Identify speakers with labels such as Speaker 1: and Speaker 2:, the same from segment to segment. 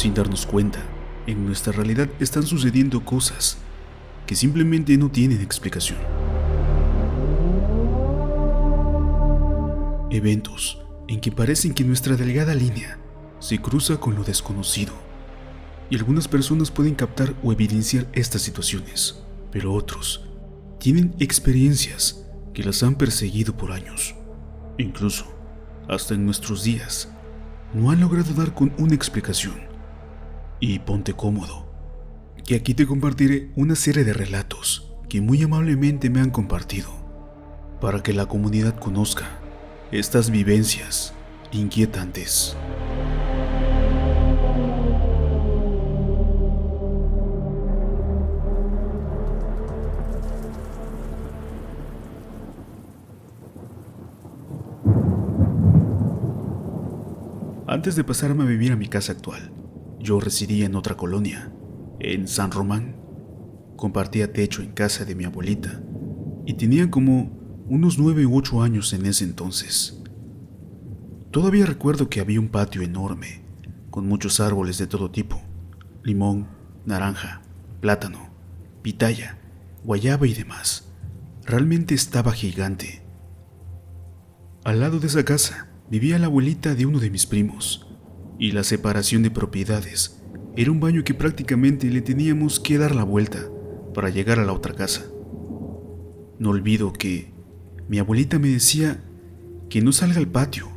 Speaker 1: Sin darnos cuenta, en nuestra realidad están sucediendo cosas que simplemente no tienen explicación. Eventos en que parecen que nuestra delgada línea se cruza con lo desconocido. Y algunas personas pueden captar o evidenciar estas situaciones, pero otros tienen experiencias que las han perseguido por años. Incluso, hasta en nuestros días, no han logrado dar con una explicación. Y ponte cómodo, que aquí te compartiré una serie de relatos que muy amablemente me han compartido, para que la comunidad conozca estas vivencias inquietantes. Antes de pasarme a vivir a mi casa actual, yo residía en otra colonia, en San Román. Compartía techo en casa de mi abuelita y tenía como unos 9 u 8 años en ese entonces. Todavía recuerdo que había un patio enorme, con muchos árboles de todo tipo: limón, naranja, plátano, pitaya, guayaba y demás. Realmente estaba gigante. Al lado de esa casa vivía la abuelita de uno de mis primos, y la separación de propiedades era un baño que prácticamente le teníamos que dar la vuelta para llegar a la otra casa. No olvido que mi abuelita me decía que no salga al patio,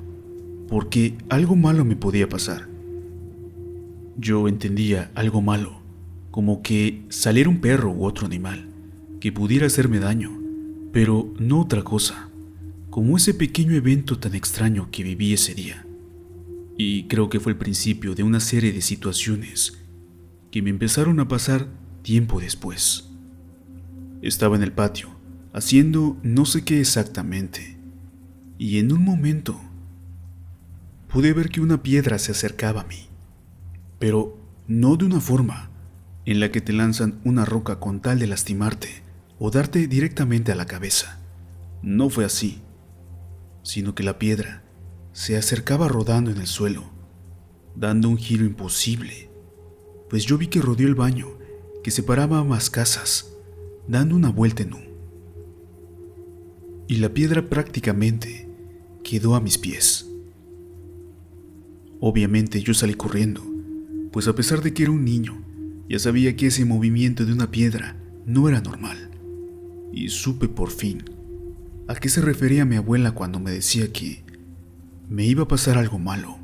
Speaker 1: porque algo malo me podía pasar. Yo entendía algo malo como que saliera un perro u otro animal que pudiera hacerme daño, pero no otra cosa, como ese pequeño evento tan extraño que viví ese día. Y creo que fue el principio de una serie de situaciones que me empezaron a pasar tiempo después. Estaba en el patio, haciendo no sé qué exactamente, y en un momento pude ver que una piedra se acercaba a mí, pero no de una forma en la que te lanzan una roca con tal de lastimarte o darte directamente a la cabeza. No fue así, sino que la piedra se acercaba rodando en el suelo, dando un giro imposible, pues yo vi que rodeó el baño que separaba ambas casas, dando una vuelta en U. Y la piedra prácticamente quedó a mis pies. Obviamente yo salí corriendo, pues a pesar de que era un niño, ya sabía que ese movimiento de una piedra no era normal. Y supe por fin a qué se refería mi abuela cuando me decía que me iba a pasar algo malo.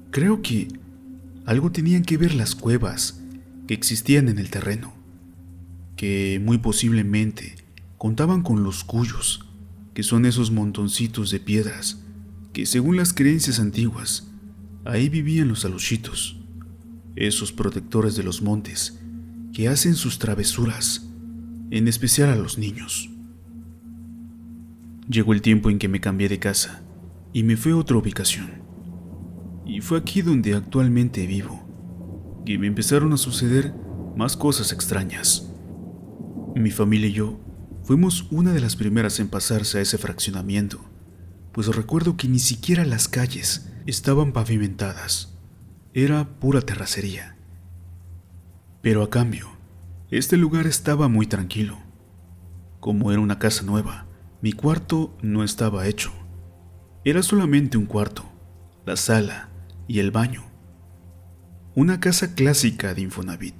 Speaker 1: Creo que algo tenían que ver las cuevas que existían en el terreno, que muy posiblemente contaban con los cuyos, que son esos montoncitos de piedras que, según las creencias antiguas, ahí vivían los alushitos, esos protectores de los montes que hacen sus travesuras, en especial a los niños. Llegó el tiempo en que me cambié de casa y me fui a otra ubicación. Y fue aquí donde actualmente vivo, que me empezaron a suceder más cosas extrañas. Mi familia y yo fuimos una de las primeras en pasarse a ese fraccionamiento, pues recuerdo que ni siquiera las calles estaban pavimentadas, era pura terracería. Pero a cambio, este lugar estaba muy tranquilo. Como era una casa nueva, mi cuarto no estaba hecho. Era solamente un cuarto, la sala y el baño. Una casa clásica de Infonavit.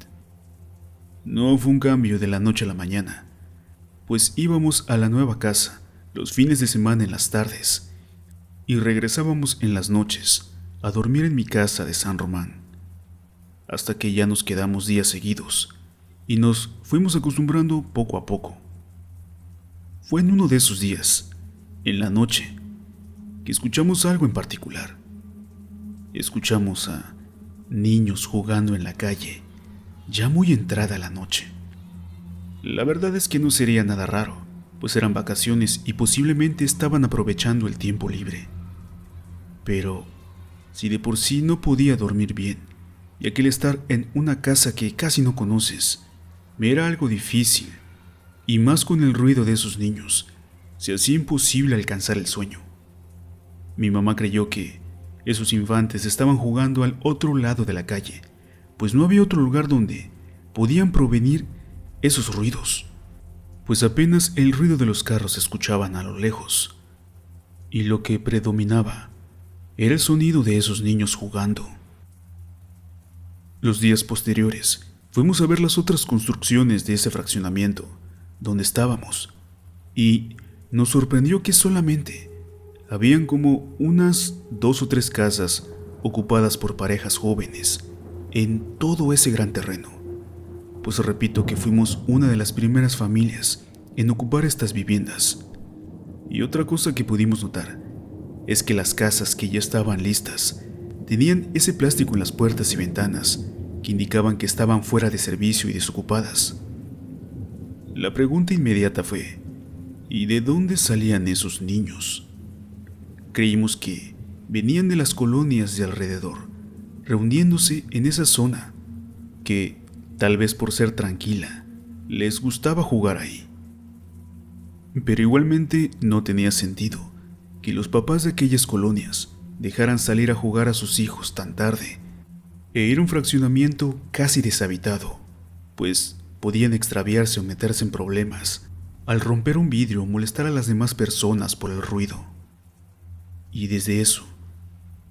Speaker 1: No fue un cambio de la noche a la mañana, pues íbamos a la nueva casa los fines de semana en las tardes y regresábamos en las noches a dormir en mi casa de San Román, hasta que ya nos quedamos días seguidos y nos fuimos acostumbrando poco a poco. Fue en uno de esos días, en la noche, que escuchamos algo en particular. Escuchamos a niños jugando en la calle, ya muy entrada la noche. La verdad es que no sería nada raro, pues eran vacaciones y posiblemente estaban aprovechando el tiempo libre. Pero si de por sí no podía dormir bien, y aquel estar en una casa que casi no conoces me era algo difícil, y más con el ruido de esos niños, se hacía imposible alcanzar el sueño. Mi mamá creyó que Esos infantes estaban jugando al otro lado de la calle, pues no había otro lugar donde podían provenir esos ruidos, pues apenas el ruido de los carros se escuchaban a lo lejos, y lo que predominaba era el sonido de esos niños jugando. Los días posteriores fuimos a ver las otras construcciones de ese fraccionamiento donde estábamos, y nos sorprendió que solamente habían como unas 2 o 3 casas ocupadas por parejas jóvenes en todo ese gran terreno. Pues repito que fuimos una de las primeras familias en ocupar estas viviendas. Y otra cosa que pudimos notar es que las casas que ya estaban listas tenían ese plástico en las puertas y ventanas que indicaban que estaban fuera de servicio y desocupadas. La pregunta inmediata fue, ¿y de dónde salían esos niños? Creímos que venían de las colonias de alrededor, reuniéndose en esa zona, que, tal vez por ser tranquila, les gustaba jugar ahí. Pero igualmente no tenía sentido que los papás de aquellas colonias dejaran salir a jugar a sus hijos tan tarde, e era un fraccionamiento casi deshabitado, pues podían extraviarse o meterse en problemas al romper un vidrio o molestar a las demás personas por el ruido. Y desde eso,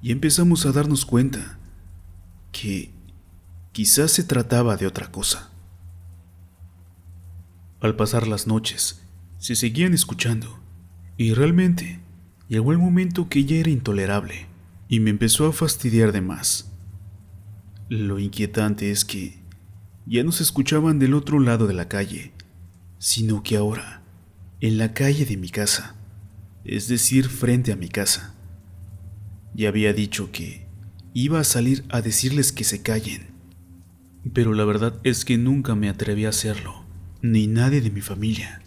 Speaker 1: ya empezamos a darnos cuenta que quizás se trataba de otra cosa. Al pasar las noches, se seguían escuchando, y realmente llegó el momento que ya era intolerable, y me empezó a fastidiar de más. Lo inquietante es que ya no se escuchaban del otro lado de la calle, sino que ahora, en la calle de mi casa, es decir, frente a mi casa. Ya había dicho que iba a salir a decirles que se callen, pero la verdad es que nunca me atreví a hacerlo, ni nadie de mi familia,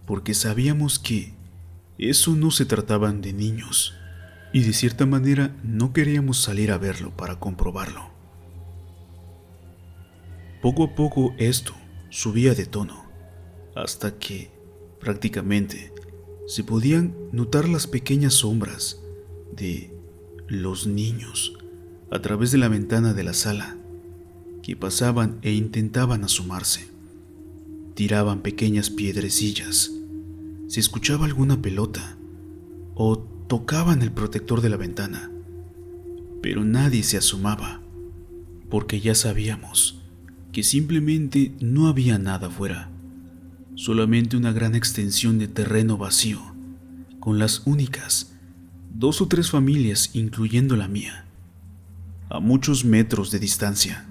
Speaker 1: porque sabíamos que eso no se trataban de niños, y de cierta manera no queríamos salir a verlo para comprobarlo. Poco a poco esto subía de tono, hasta que prácticamente se podían notar las pequeñas sombras de los niños a través de la ventana de la sala, que pasaban e intentaban asomarse. Tiraban pequeñas piedrecillas, se escuchaba alguna pelota o tocaban el protector de la ventana, pero nadie se asomaba, porque ya sabíamos que simplemente no había nada afuera, solamente una gran extensión de terreno vacío, con las únicas 2 o 3 familias, incluyendo la mía, a muchos metros de distancia.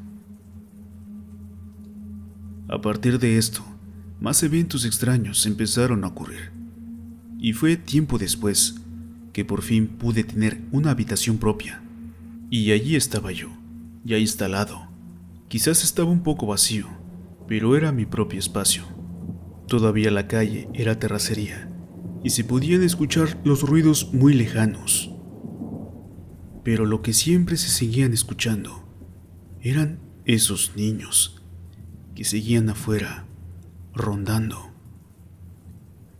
Speaker 1: A partir de esto, más eventos extraños empezaron a ocurrir, y fue tiempo después que por fin pude tener una habitación propia, y allí estaba yo, ya instalado. Quizás estaba un poco vacío, pero era mi propio espacio. Todavía la calle era terracería, y se podían escuchar los ruidos muy lejanos. Pero lo que siempre se seguían escuchando eran esos niños que seguían afuera, rondando.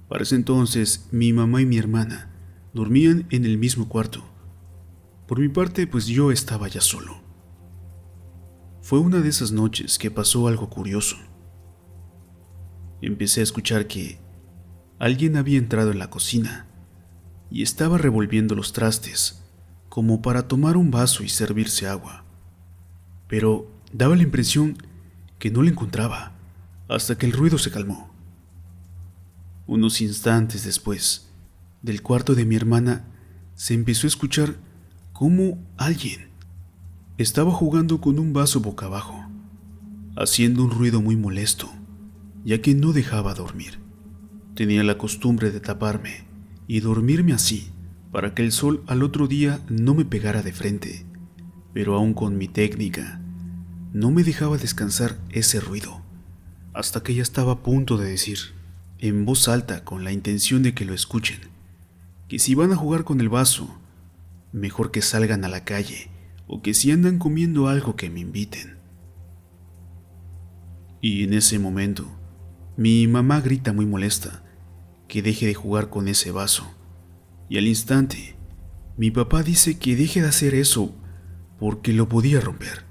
Speaker 1: Para ese entonces, mi mamá y mi hermana dormían en el mismo cuarto. Por mi parte, pues yo estaba ya solo. Fue una de esas noches que pasó algo curioso. Empecé a escuchar que alguien había entrado en la cocina y estaba revolviendo los trastes como para tomar un vaso y servirse agua, pero daba la impresión que no la encontraba hasta que el ruido se calmó. Unos instantes después, del cuarto de mi hermana se empezó a escuchar cómo alguien estaba jugando con un vaso boca abajo, haciendo un ruido muy molesto, ya que no dejaba dormir. Tenía la costumbre de taparme y dormirme así para que el sol al otro día no me pegara de frente, pero aún con mi técnica no me dejaba descansar ese ruido, hasta que ya estaba a punto de decir, en voz alta con la intención de que lo escuchen, que si van a jugar con el vaso, mejor que salgan a la calle, o que si andan comiendo algo que me inviten. Y en ese momento, mi mamá grita muy molesta que deje de jugar con ese vaso, y al instante Mi papá dice que deje de hacer eso porque lo podía romper.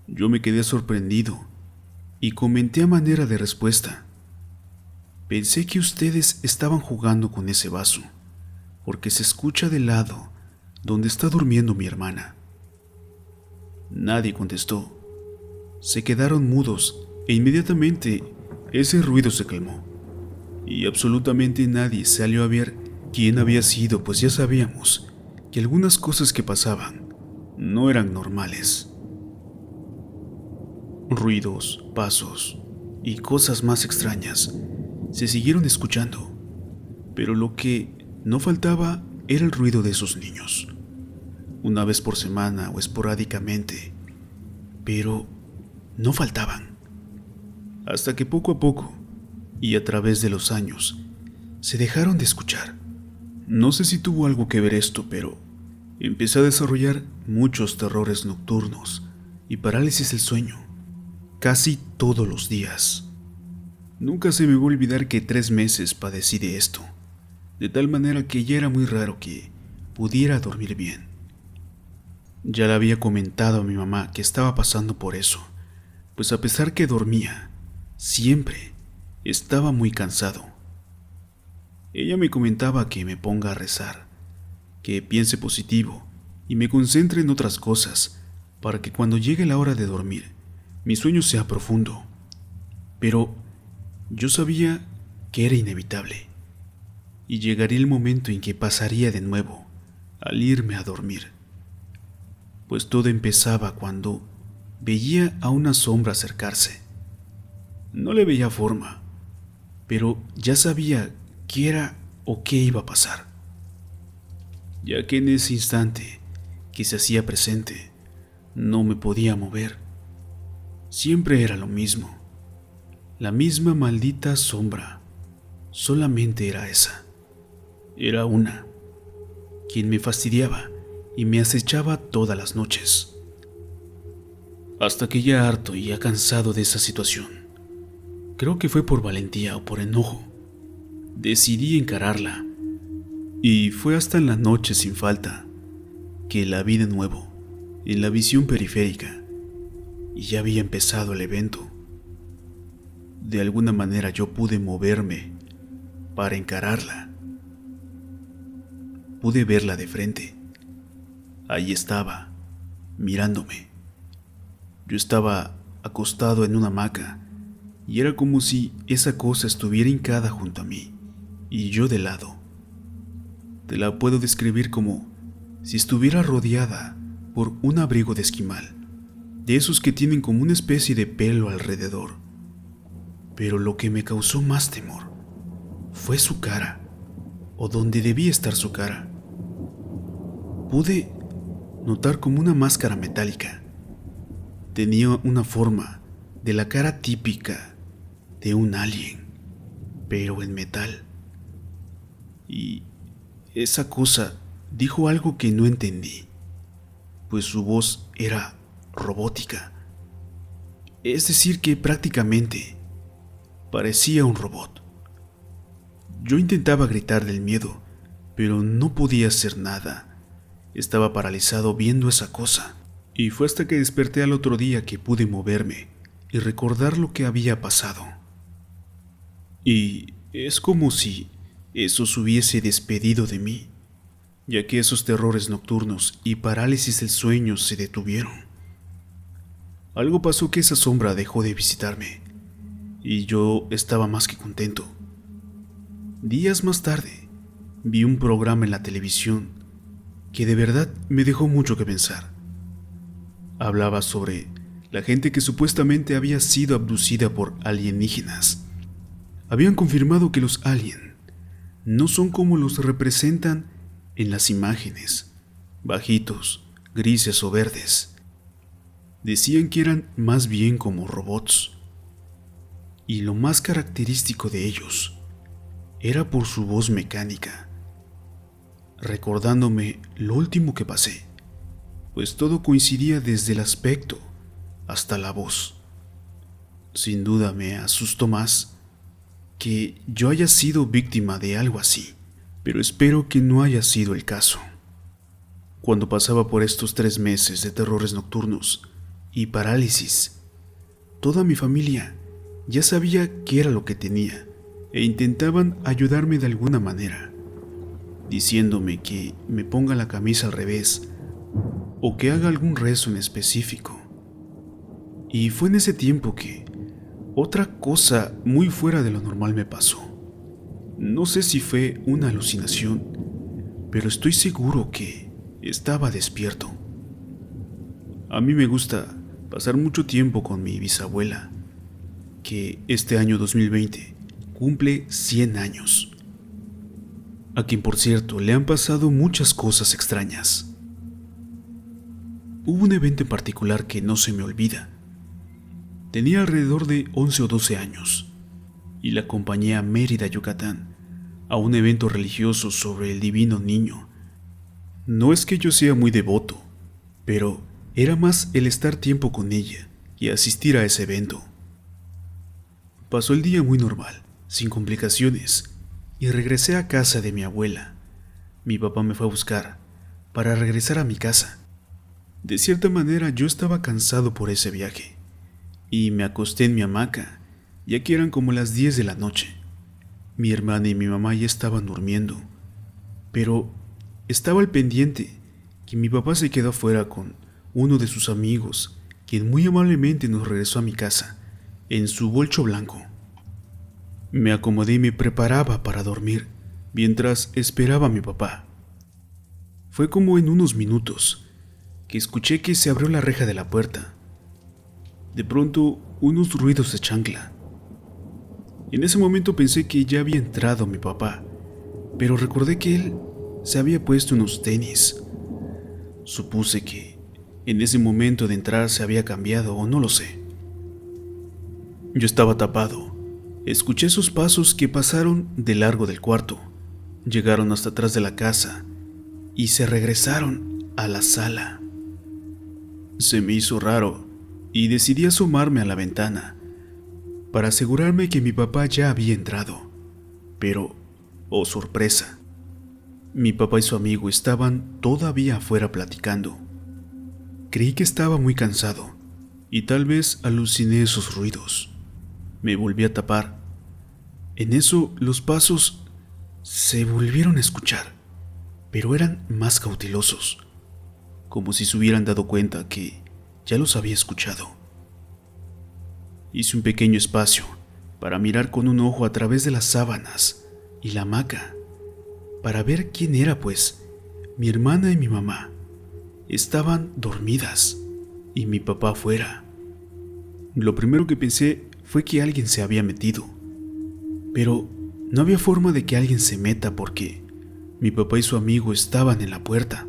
Speaker 1: Yo me quedé sorprendido y comenté a manera de respuesta: pensé que ustedes estaban jugando con ese vaso, porque se escucha del lado donde está durmiendo mi hermana. Nadie contestó. Se quedaron mudos e inmediatamente ese ruido se calmó y absolutamente nadie salió a ver quién había sido, pues ya sabíamos que algunas cosas que pasaban no eran normales. Ruidos, pasos y cosas más extrañas se siguieron escuchando, pero lo que no faltaba era el ruido de esos niños, una vez por semana o esporádicamente, pero no faltaban, hasta que poco a poco y a través de los años se dejaron de escuchar. No sé si tuvo algo que ver esto, pero empecé a desarrollar muchos terrores nocturnos y parálisis del sueño, casi todos los días. Nunca se me va a olvidar que 3 meses padecí de esto, de tal manera que ya era muy raro que pudiera dormir bien. Ya le había comentado a mi mamá que estaba pasando por eso, pues a pesar que dormía, siempre estaba muy cansado. Ella me comentaba que me ponga a rezar, que piense positivo y me concentre en otras cosas para que cuando llegue la hora de dormir, mi sueño sea profundo. Pero yo sabía que era inevitable y llegaría el momento en que pasaría de nuevo al irme a dormir, pues todo empezaba cuando veía a una sombra acercarse. No le veía forma, pero ya sabía qué era o qué iba a pasar, ya que en ese instante que se hacía presente no me podía mover. Siempre era lo mismo, la misma maldita sombra, solamente era esa. Era una, quien me fastidiaba y me acechaba todas las noches. Hasta que ya harto y ya cansado de esa situación, creo que fue por valentía o por enojo, decidí encararla, y fue hasta en la noche sin falta que la vi de nuevo en la visión periférica y ya había empezado el evento. De alguna manera yo pude moverme para encararla. Pude verla de frente. Ahí estaba, mirándome. Yo estaba acostado en una hamaca y era como si esa cosa estuviera hincada junto a mí y yo de lado. Te la puedo describir como si estuviera rodeada por un abrigo de esquimal, de esos que tienen como una especie de pelo alrededor. Pero lo que me causó más temor fue su cara, o donde debía estar su cara. Pude notar como una máscara metálica. Tenía una forma de la cara típica de un alien, pero en metal. Y esa cosa dijo algo que no entendí, pues su voz era robótica. Es decir, que prácticamente parecía un robot. Yo intentaba gritar del miedo, pero no podía hacer nada. Estaba paralizado viendo esa cosa. Y fue hasta que desperté al otro día que pude moverme y recordar lo que había pasado. Y es como si eso se hubiese despedido de mí, ya que esos terrores nocturnos y parálisis del sueño se detuvieron. Algo pasó que esa sombra dejó de visitarme, y yo estaba más que contento. Días más tarde, vi un programa en la televisión que de verdad me dejó mucho que pensar. Hablaba sobre la gente que supuestamente había sido abducida por alienígenas. Habían confirmado que los aliens no son como los representan en las imágenes, bajitos, grises o verdes. Decían que eran más bien como robots. Y lo más característico de ellos era por su voz mecánica, recordándome lo último que pasé, pues todo coincidía desde el aspecto hasta la voz. Sin duda me asustó más que yo haya sido víctima de algo así, pero espero que no haya sido el caso. Cuando pasaba por estos 3 meses de terrores nocturnos y parálisis, toda mi familia ya sabía qué era lo que tenía e intentaban ayudarme de alguna manera, diciéndome que me ponga la camisa al revés o que haga algún rezo en específico. Y fue en ese tiempo que otra cosa muy fuera de lo normal me pasó. No sé si fue una alucinación, pero estoy seguro que estaba despierto. A mí me gusta pasar mucho tiempo con mi bisabuela, que este año 2020 cumple 100 años, a quien por cierto le han pasado muchas cosas extrañas. Hubo un evento en particular que no se me olvida. Tenía alrededor de 11 o 12 años y la acompañé a Mérida, Yucatán, a un evento religioso sobre el Divino Niño. No es que yo sea muy devoto, pero era más el estar tiempo con ella y asistir a ese evento. Pasó el día muy normal, sin complicaciones, y regresé a casa de mi abuela. Mi papá me fue a buscar para regresar a mi casa. De cierta manera yo estaba cansado por ese viaje y me acosté en mi hamaca, ya que eran como las 10 de la noche. Mi hermana y mi mamá ya estaban durmiendo, pero estaba al pendiente que mi papá se quedó afuera con uno de sus amigos, quien muy amablemente nos regresó a mi casa en su bolcho blanco. Me acomodé y me preparaba para dormir mientras esperaba a mi papá. Fue como en unos minutos que escuché que se abrió la reja de la puerta. De pronto, unos ruidos de chancla. En ese momento pensé que ya había entrado mi papá, pero recordé que él se había puesto unos tenis. Supuse que en ese momento de entrar se había cambiado o no lo sé. Yo estaba tapado. Escuché sus pasos que pasaron de largo del cuarto, llegaron hasta atrás de la casa y se regresaron a la sala. Se me hizo raro y decidí asomarme a la ventana para asegurarme que mi papá ya había entrado. Pero, oh sorpresa, mi papá y su amigo estaban todavía afuera platicando. Creí que estaba muy cansado y tal vez aluciné esos ruidos. Me volví a tapar. En eso los pasos se volvieron a escuchar, pero eran más cautelosos, como si se hubieran dado cuenta que ya los había escuchado. Hice un pequeño espacio para mirar con un ojo a través de las sábanas y la hamaca, para ver quién era, pues mi hermana y mi mamá estaban dormidas y mi papá afuera. Lo primero que pensé fue que alguien se había metido, pero no había forma de que alguien se meta porque mi papá y su amigo estaban en la puerta.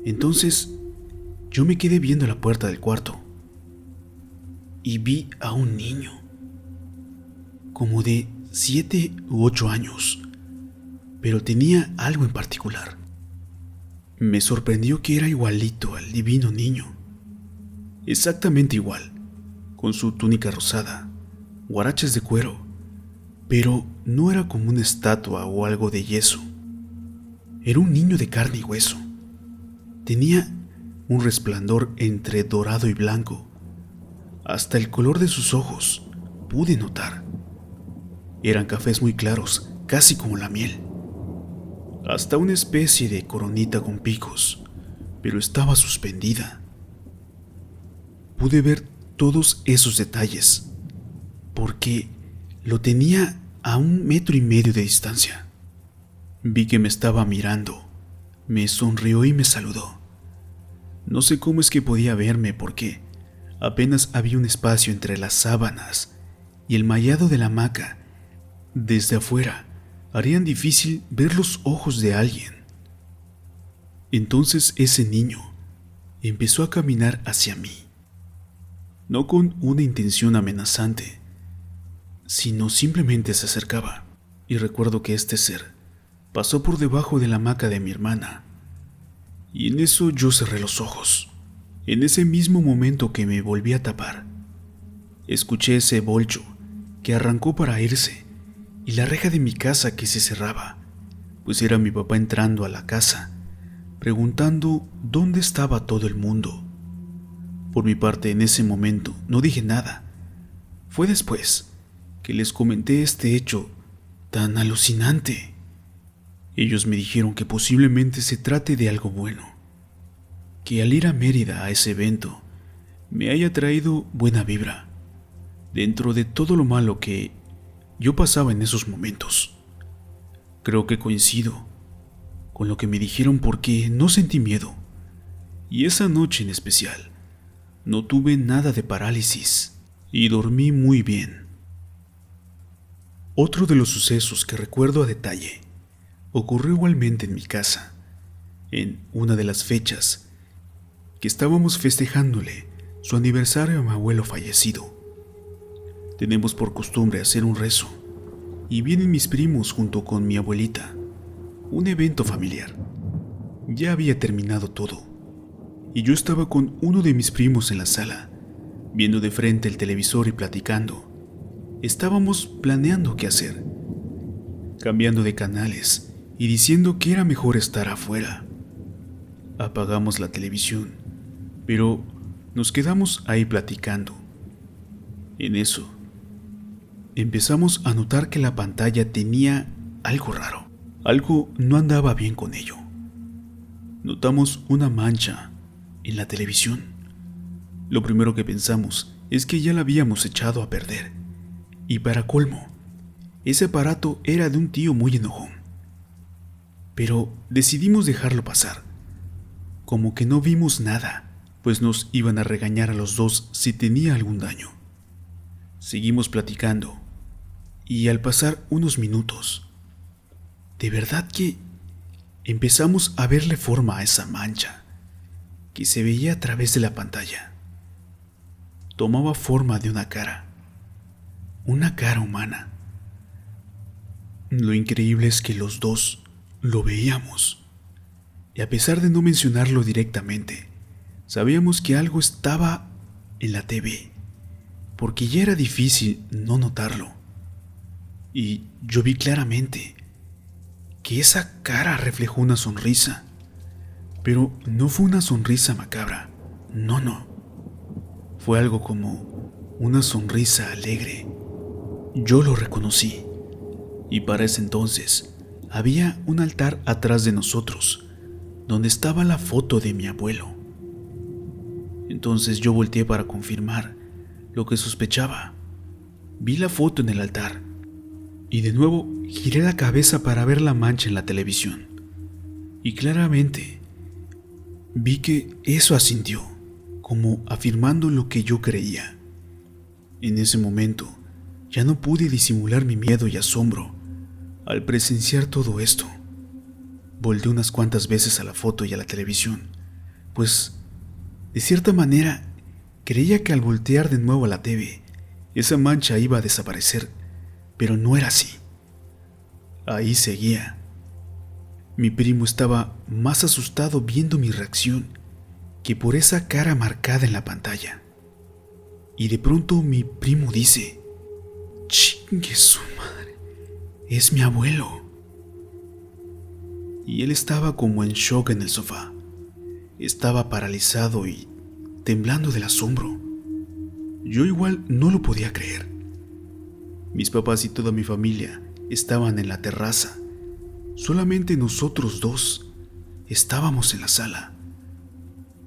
Speaker 1: Entonces yo me quedé viendo la puerta del cuarto y vi a un niño, como de 7 u 8 años, pero tenía algo en particular. Me sorprendió que era igualito al Divino Niño, exactamente igual, con su túnica rosada, guaraches de cuero, pero no era como una estatua o algo de yeso. Era un niño de carne y hueso. Tenía un resplandor entre dorado y blanco. Hasta el color de sus ojos pude notar. Eran cafés muy claros, casi como la miel. Hasta una especie de coronita con picos, pero estaba suspendida. Pude ver todos esos detalles, porque lo tenía a 1,5 metros de distancia. Vi que me estaba mirando, me sonrió y me saludó. No sé cómo es que podía verme porque apenas había un espacio entre las sábanas y el mallado de la hamaca. Desde afuera harían difícil ver los ojos de alguien. Entonces ese niño empezó a caminar hacia mí, no con una intención amenazante, sino simplemente se acercaba, y recuerdo que este ser pasó por debajo de la hamaca de mi hermana, y en eso yo cerré los ojos. En ese mismo momento que me volví a tapar, escuché ese bolcho que arrancó para irse y la reja de mi casa que se cerraba, pues era mi papá entrando a la casa, preguntando dónde estaba todo el mundo. Por mi parte, en ese momento no dije nada. Fue después que les comenté este hecho tan alucinante. Ellos me dijeron que posiblemente se trate de algo bueno, que al ir a Mérida a ese evento me haya traído buena vibra, dentro de todo lo malo que yo pasaba en esos momentos. Creo que coincido con lo que me dijeron porque no sentí miedo, y esa noche en especial no tuve nada de parálisis y dormí muy bien. Otro de los sucesos que recuerdo a detalle ocurrió igualmente en mi casa, en una de las fechas que estábamos festejándole su aniversario a mi abuelo fallecido. Tenemos por costumbre hacer un rezo, y vienen mis primos junto con mi abuelita, un evento familiar. Ya había terminado todo, y yo estaba con uno de mis primos en la sala, viendo de frente el televisor y platicando. Estábamos planeando qué hacer, cambiando de canales y diciendo que era mejor estar afuera. Apagamos la televisión, pero nos quedamos ahí platicando. En eso, empezamos a notar que la pantalla tenía algo raro. Algo no andaba bien con ello. Notamos una mancha en la televisión. Lo primero que pensamos es que ya la habíamos echado a perder. Y para colmo, ese aparato era de un tío muy enojón. Pero decidimos dejarlo pasar. Como que no vimos nada, pues nos iban a regañar a los dos si tenía algún daño. Seguimos platicando, y al pasar unos minutos, de verdad que empezamos a verle forma a esa mancha que se veía a través de la pantalla. Tomaba forma de una cara humana. Lo increíble es que los dos lo veíamos, y a pesar de no mencionarlo directamente, sabíamos que algo estaba en la TV, porque ya era difícil no notarlo. Y yo vi claramente que esa cara reflejó una sonrisa, pero no fue una sonrisa macabra, no. Fue algo como una sonrisa alegre. Yo lo reconocí, y para ese entonces había un altar atrás de nosotros, donde estaba la foto de mi abuelo. Entonces yo volteé para confirmar lo que sospechaba. Vi la foto en el altar, y de nuevo giré la cabeza para ver la mancha en la televisión, y claramente vi que eso asintió, como afirmando lo que yo creía. En ese momento ya no pude disimular mi miedo y asombro al presenciar todo esto. Volteé unas cuantas veces a la foto y a la televisión, pues de cierta manera creía que al voltear de nuevo a la TV, esa mancha iba a desaparecer, pero no era así. Ahí seguía. Mi primo estaba más asustado viendo mi reacción que por esa cara marcada en la pantalla. Y de pronto mi primo dice: «¡Chingue su madre! ¡Es mi abuelo!». Y él estaba como en shock en el sofá. Estaba paralizado y temblando del asombro. Yo igual no lo podía creer. Mis papás y toda mi familia estaban en la terraza. Solamente nosotros dos estábamos en la sala.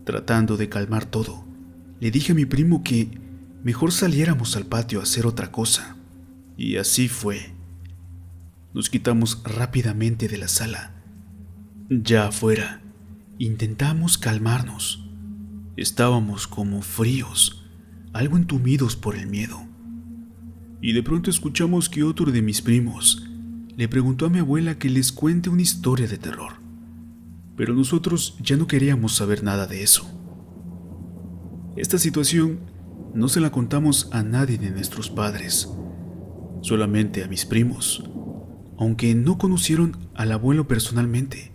Speaker 1: Tratando de calmar todo, le dije a mi primo que mejor saliéramos al patio a hacer otra cosa. Y así fue. Nos quitamos rápidamente de la sala. Ya afuera, intentamos calmarnos. Estábamos como fríos, algo entumidos por el miedo. Y de pronto escuchamos que otro de mis primos le preguntó a mi abuela que les cuente una historia de terror. Pero nosotros ya no queríamos saber nada de eso. Esta situación no se la contamos a nadie de nuestros padres, solamente a mis primos, aunque no conocieron al abuelo personalmente.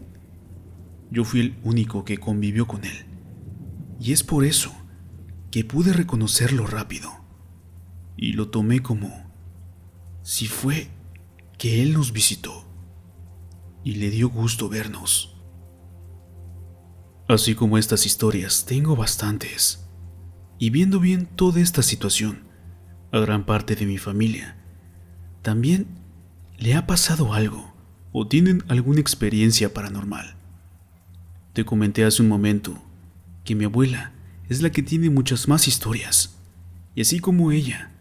Speaker 1: Yo fui el único que convivió con él, y es por eso que pude reconocerlo rápido, y lo tomé como si fue que él nos visitó. y le dio gusto vernos. Así como estas historias, tengo bastantes. Y viendo bien toda esta situación, a gran parte de mi familia también le ha pasado algo o tienen alguna experiencia paranormal. Te comenté hace un momento que mi abuela es la que tiene muchas más historias, y así como ella,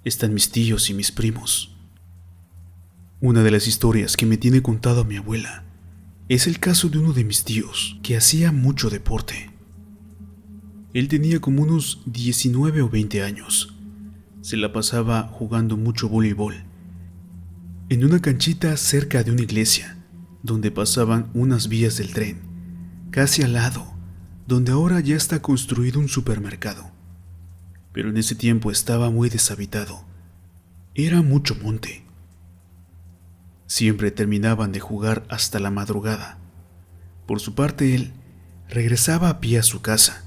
Speaker 1: están mis tíos y mis primos. Una de las historias que me tiene contada mi abuela es el caso de uno de mis tíos que hacía mucho deporte. Él tenía como unos 19 o 20 años. Se la pasaba jugando mucho voleibol en una canchita cerca de una iglesia donde pasaban unas vías del tren, casi al lado, donde ahora ya está construido un supermercado. Pero en ese tiempo estaba muy deshabitado. Era mucho monte. Siempre terminaban de jugar hasta la madrugada. Por su parte, él regresaba a pie a su casa,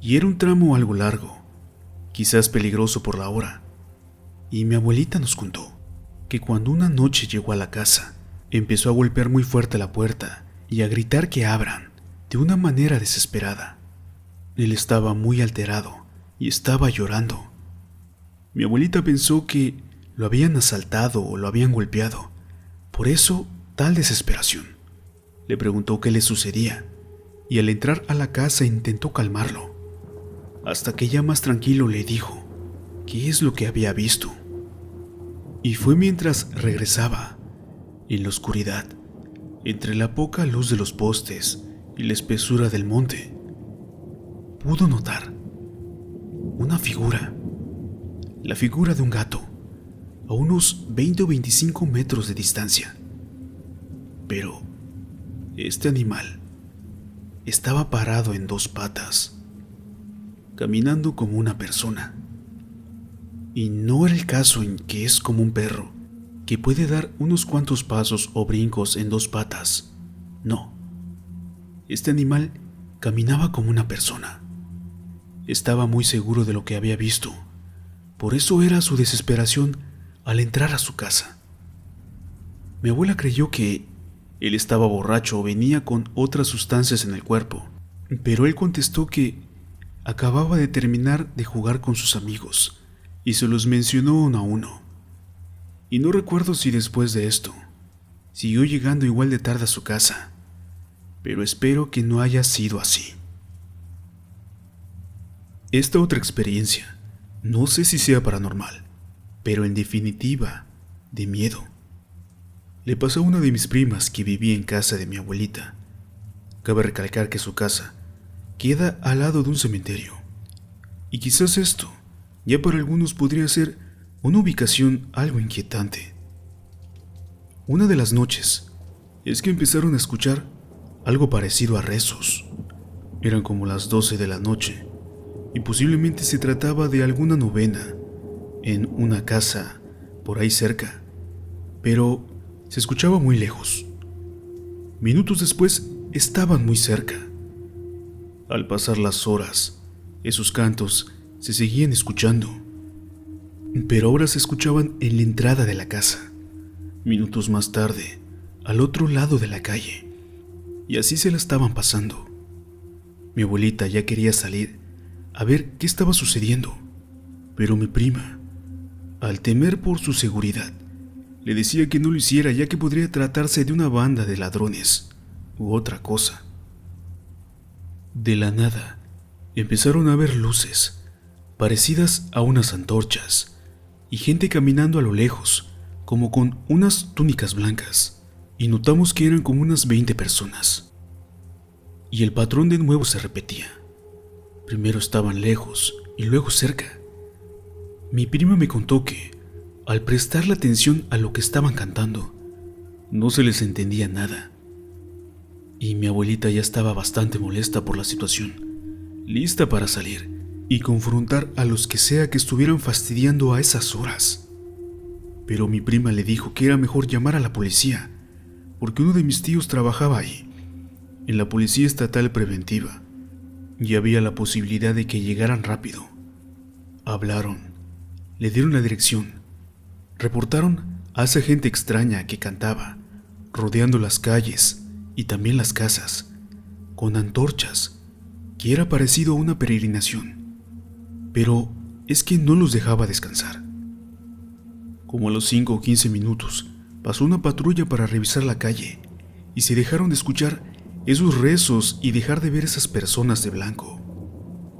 Speaker 1: y era un tramo algo largo, quizás peligroso por la hora. Y mi abuelita nos contó que cuando una noche llegó a la casa, empezó a golpear muy fuerte la puerta y a gritar que abran, de una manera desesperada. Él estaba muy alterado y estaba llorando. Mi abuelita pensó que lo habían asaltado o lo habían golpeado. Por eso, tal desesperación. Le preguntó qué le sucedía, y al entrar a la casa intentó calmarlo, hasta que ya más tranquilo le dijo qué es lo que había visto. Y fue mientras regresaba, en la oscuridad, entre la poca luz de los postes y la espesura del monte, pudo notar una figura, la figura de un gato, a unos 20 o 25 metros de distancia. Pero este animal estaba parado en dos patas, caminando como una persona. Y no era el caso en que es como un perro, que puede dar unos cuantos pasos o brincos en dos patas. No. Este animal caminaba como una persona. Estaba muy seguro de lo que había visto. Por eso era su desesperación al entrar a su casa. Mi abuela creyó que él estaba borracho o venía con otras sustancias en el cuerpo, pero él contestó que acababa de terminar de jugar con sus amigos y se los mencionó uno a uno. Y no recuerdo si después de esto siguió llegando igual de tarde a su casa, pero espero que no haya sido así. Esta otra experiencia, no sé si sea paranormal, pero en definitiva, de miedo. Le pasó a una de mis primas que vivía en casa de mi abuelita. Cabe recalcar que su casa queda al lado de un cementerio. Y quizás esto, ya para algunos podría ser una ubicación algo inquietante. Una de las noches es que empezaron a escuchar algo parecido a rezos. Eran como las 12 de la noche y posiblemente se trataba de alguna novena en una casa por ahí cerca, pero se escuchaba muy lejos. Minutos después estaban muy cerca. Al pasar las horas, esos cantos se seguían escuchando, pero ahora se escuchaban en la entrada de la casa, minutos más tarde, al otro lado de la calle, y así se la estaban pasando. Mi abuelita ya quería salir a ver qué estaba sucediendo, pero mi prima, al temer por su seguridad, le decía que no lo hiciera, ya que podría tratarse de una banda de ladrones u otra cosa. De la nada, empezaron a ver luces parecidas a unas antorchas y gente caminando a lo lejos, como con unas túnicas blancas, y notamos que eran como unas 20 personas. Y el patrón de nuevo se repetía. Primero estaban lejos y luego cerca. Mi prima me contó que, al prestar la atención a lo que estaban cantando, no se les entendía nada. Y mi abuelita ya estaba bastante molesta por la situación, lista para salir y confrontar a los que sea que estuvieran fastidiando a esas horas. Pero mi prima le dijo que era mejor llamar a la policía, porque uno de mis tíos trabajaba ahí, en la policía estatal preventiva, y había la posibilidad de que llegaran rápido. Hablaron, le dieron la dirección, reportaron a esa gente extraña que cantaba, rodeando las calles y también las casas, con antorchas, que era parecido a una peregrinación, pero es que no los dejaba descansar. Como a los 5 o 15 minutos, pasó una patrulla para revisar la calle y se dejaron de escuchar esos rezos y dejar de ver esas personas de blanco.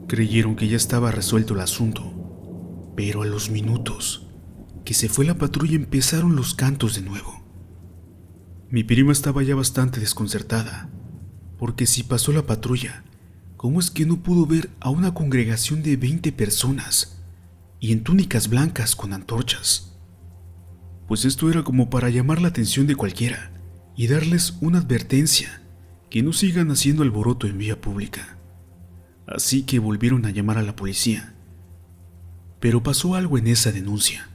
Speaker 1: Creyeron que ya estaba resuelto el asunto, pero a los minutos que se fue la patrulla empezaron los cantos de nuevo. Mi prima estaba ya bastante desconcertada, porque si pasó la patrulla, ¿cómo es que no pudo ver a una congregación de 20 personas y en túnicas blancas con antorchas? Pues esto era como para llamar la atención de cualquiera y darles una advertencia que no sigan haciendo alboroto en vía pública. Así que volvieron a llamar a la policía. Pero pasó algo en esa denuncia.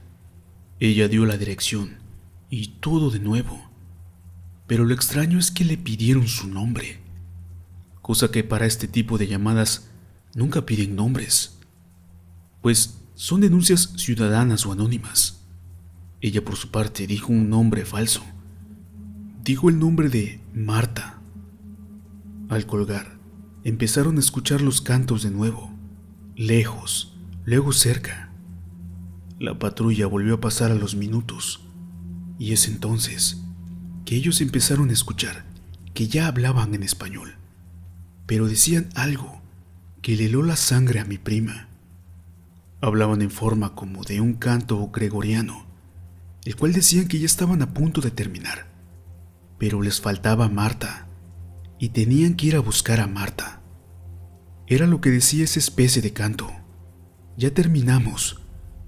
Speaker 1: Ella dio la dirección y todo de nuevo. Pero lo extraño es que le pidieron su nombre, cosa que para este tipo de llamadas nunca piden nombres, pues son denuncias ciudadanas o anónimas. Ella por su parte dijo un nombre falso. Dijo el nombre de Marta. Al colgar, empezaron a escuchar los cantos de nuevo, lejos, luego cerca. La patrulla volvió a pasar a los minutos, y es entonces que ellos empezaron a escuchar que ya hablaban en español, pero decían algo que le heló la sangre a mi prima. Hablaban en forma como de un canto gregoriano, el cual decían que ya estaban a punto de terminar, pero les faltaba Marta, y tenían que ir a buscar a Marta. Era lo que decía esa especie de canto. Ya terminamos,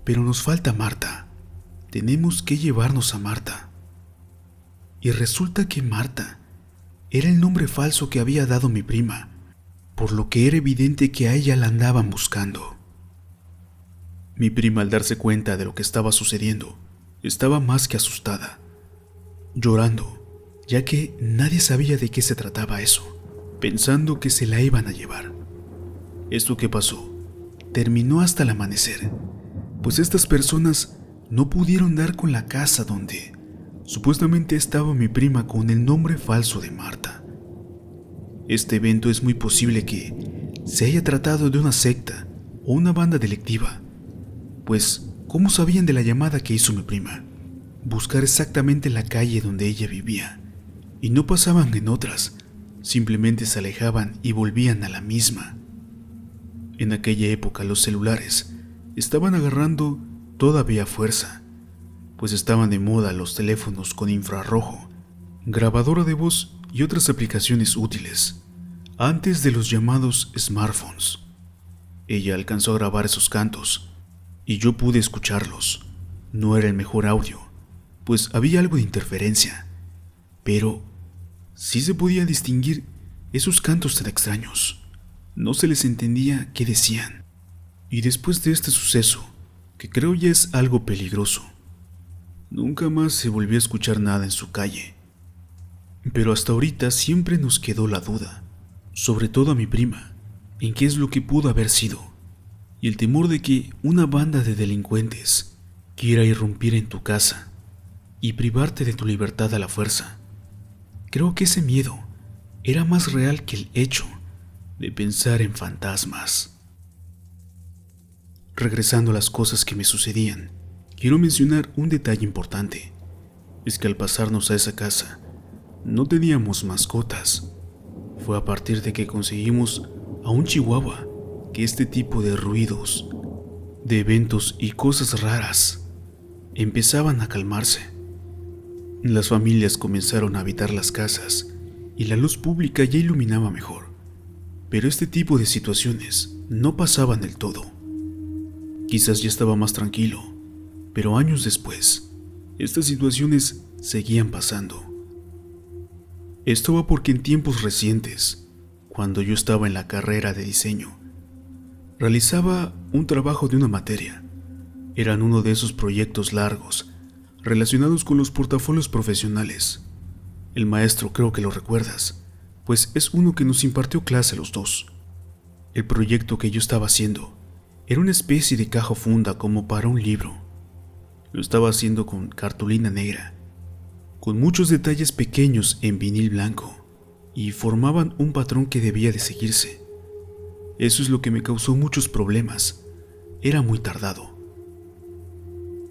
Speaker 1: pero nos falta Marta. Tenemos que llevarnos a Marta. Y resulta que Marta era el nombre falso que había dado mi prima, por lo que era evidente que a ella la andaban buscando. Mi prima, al darse cuenta de lo que estaba sucediendo, estaba más que asustada, llorando, ya que nadie sabía de qué se trataba eso, pensando que se la iban a llevar. Esto que pasó terminó hasta el amanecer, pues estas personas no pudieron dar con la casa donde supuestamente estaba mi prima con el nombre falso de Marta. Este evento es muy posible que se haya tratado de una secta o una banda delictiva, pues ¿cómo sabían de la llamada que hizo mi prima? Buscar exactamente la calle donde ella vivía, y no pasaban en otras, simplemente se alejaban y volvían a la misma. En aquella época los celulares estaban agarrando todavía fuerza, pues estaban de moda los teléfonos con infrarrojo, grabadora de voz y otras aplicaciones útiles, antes de los llamados smartphones. Ella alcanzó a grabar esos cantos, y yo pude escucharlos. No era el mejor audio, pues había algo de interferencia, pero sí se podía distinguir esos cantos tan extraños. No se les entendía qué decían. Y después de este suceso, que creo ya es algo peligroso, nunca más se volvió a escuchar nada en su calle. Pero hasta ahorita siempre nos quedó la duda, sobre todo a mi prima, en qué es lo que pudo haber sido, y el temor de que una banda de delincuentes quiera irrumpir en tu casa y privarte de tu libertad a la fuerza. Creo que ese miedo era más real que el hecho de pensar en fantasmas. Regresando a las cosas que me sucedían, quiero mencionar un detalle importante. Es que al pasarnos a esa casa, no teníamos mascotas. Fue a partir de que conseguimos a un chihuahua que este tipo de ruidos, de eventos y cosas raras empezaban a calmarse. Las familias comenzaron a habitar las casas y la luz pública ya iluminaba mejor, pero este tipo de situaciones no pasaban del todo. Quizás ya estaba más tranquilo, pero años después, estas situaciones seguían pasando. Esto va porque en tiempos recientes, cuando yo estaba en la carrera de diseño, realizaba un trabajo de una materia. Eran uno de esos proyectos largos relacionados con los portafolios profesionales. El maestro creo que lo recuerdas, pues es uno que nos impartió clase a los dos. El proyecto que yo estaba haciendo era una especie de caja funda como para un libro. Lo estaba haciendo con cartulina negra con muchos detalles pequeños en vinil blanco, y formaban un patrón que debía de seguirse. Eso es lo que me causó muchos problemas. Era muy tardado.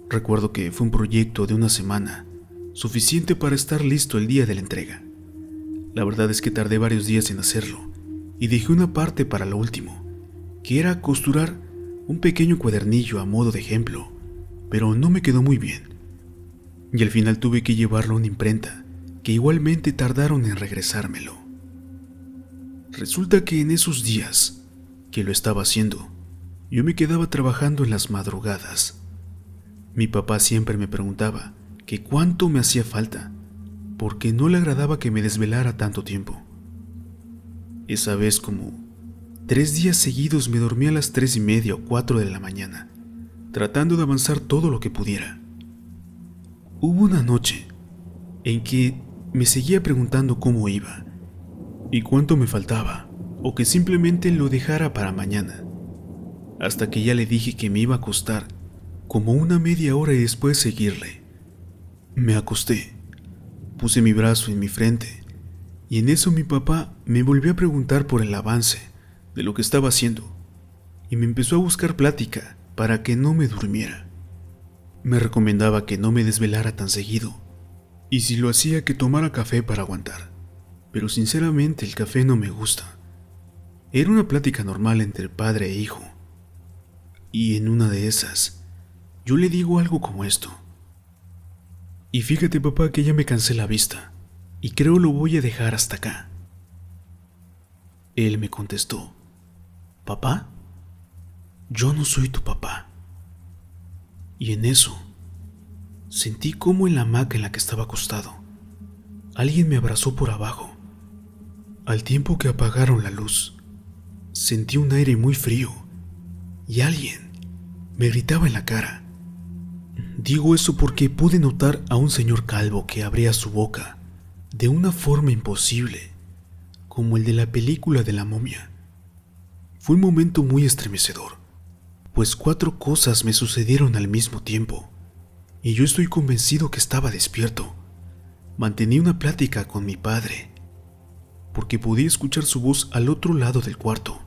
Speaker 1: Recuerdo que fue un proyecto de una semana, suficiente para estar listo el día de la entrega. La verdad es que tardé varios días en hacerlo, y dejé una parte para lo último, que era costurar un pequeño cuadernillo a modo de ejemplo, pero no me quedó muy bien. Y al final tuve que llevarlo a una imprenta, que igualmente tardaron en regresármelo. Resulta que en esos días que lo estaba haciendo, yo me quedaba trabajando en las madrugadas. Mi papá siempre me preguntaba que cuánto me hacía falta, porque no le agradaba que me desvelara tanto tiempo. Esa vez, como 3 días seguidos, me dormía a las 3:30 o 4 de la mañana, tratando de avanzar todo lo que pudiera. Hubo una noche en que me seguía preguntando cómo iba y cuánto me faltaba, o que simplemente lo dejara para mañana, hasta que ya le dije que me iba a acostar como una media hora y después seguirle. Me acosté, puse mi brazo en mi frente, y en eso mi papá me volvió a preguntar por el avance de lo que estaba haciendo, y me empezó a buscar plática para que no me durmiera. Me recomendaba que no me desvelara tan seguido, y si lo hacía, que tomara café para aguantar, pero sinceramente el café no me gusta. Era una plática normal entre padre e hijo, y en una de esas, yo le digo algo como esto: y fíjate, papá, que ya me cansé la vista, y creo lo voy a dejar hasta acá. Él me contestó: ¿papá? Yo no soy tu papá. Y en eso, sentí como en la hamaca en la que estaba acostado, alguien me abrazó por abajo. Al tiempo que apagaron la luz, sentí un aire muy frío, y alguien me gritaba en la cara. Digo eso porque pude notar a un señor calvo que abría su boca de una forma imposible, como el de la película de la momia. Fue un momento muy estremecedor, pues 4 cosas me sucedieron al mismo tiempo, y yo estoy convencido que estaba despierto. Mantenía una plática con mi padre, porque podía escuchar su voz al otro lado del cuarto,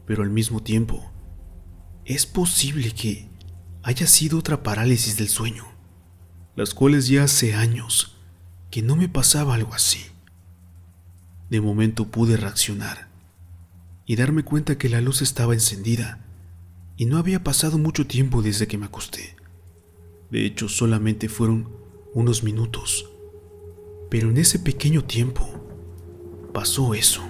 Speaker 1: pero al mismo tiempo, es posible que haya sido otra parálisis del sueño, las cuales ya hace años que no me pasaba algo así. De momento pude reaccionar y darme cuenta que la luz estaba encendida, y no había pasado mucho tiempo desde que me acosté. De hecho, solamente fueron unos minutos, pero en ese pequeño tiempo pasó eso.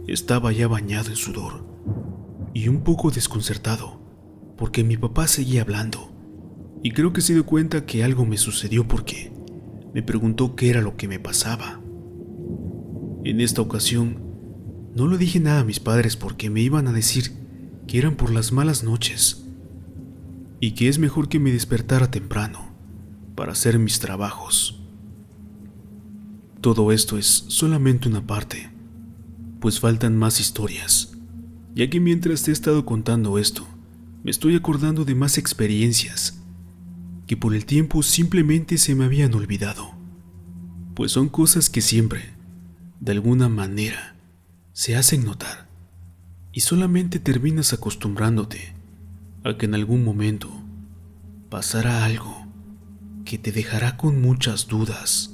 Speaker 1: Estaba ya bañado en sudor y un poco desconcertado, porque mi papá seguía hablando, y creo que se dio cuenta que algo me sucedió porque me preguntó qué era lo que me pasaba. En esta ocasión no le dije nada a mis padres, porque me iban a decir que eran por las malas noches y que es mejor que me despertara temprano para hacer mis trabajos. Todo esto es solamente una parte, pues faltan más historias, ya que mientras te he estado contando esto, me estoy acordando de más experiencias que por el tiempo simplemente se me habían olvidado, pues son cosas que siempre, de alguna manera, se hacen notar, y solamente terminas acostumbrándote a que en algún momento pasará algo que te dejará con muchas dudas.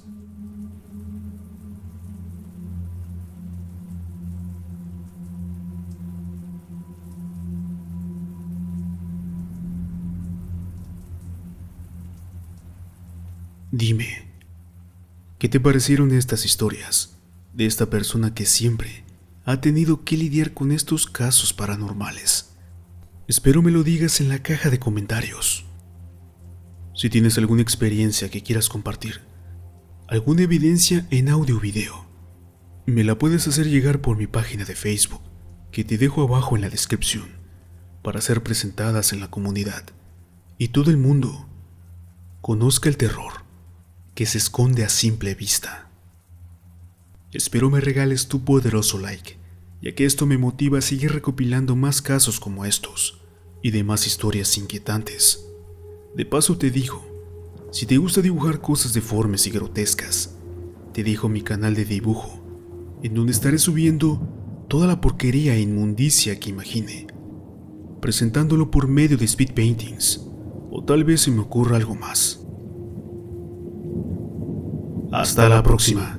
Speaker 1: Dime, ¿qué te parecieron estas historias de esta persona que siempre ha tenido que lidiar con estos casos paranormales? Espero me lo digas en la caja de comentarios. Si tienes alguna experiencia que quieras compartir, alguna evidencia en audio o video, me la puedes hacer llegar por mi página de Facebook, que te dejo abajo en la descripción, para ser presentadas en la comunidad y todo el mundo conozca el terror que se esconde a simple vista. Espero me regales tu poderoso like, ya que esto me motiva a seguir recopilando más casos como estos y demás historias inquietantes. De paso te digo Si te gusta dibujar cosas deformes y grotescas, te dejo mi canal de dibujo, en donde estaré subiendo toda la porquería e inmundicia que imagine, presentándolo por medio de speed paintings, o tal vez se me ocurra algo más. Hasta la próxima.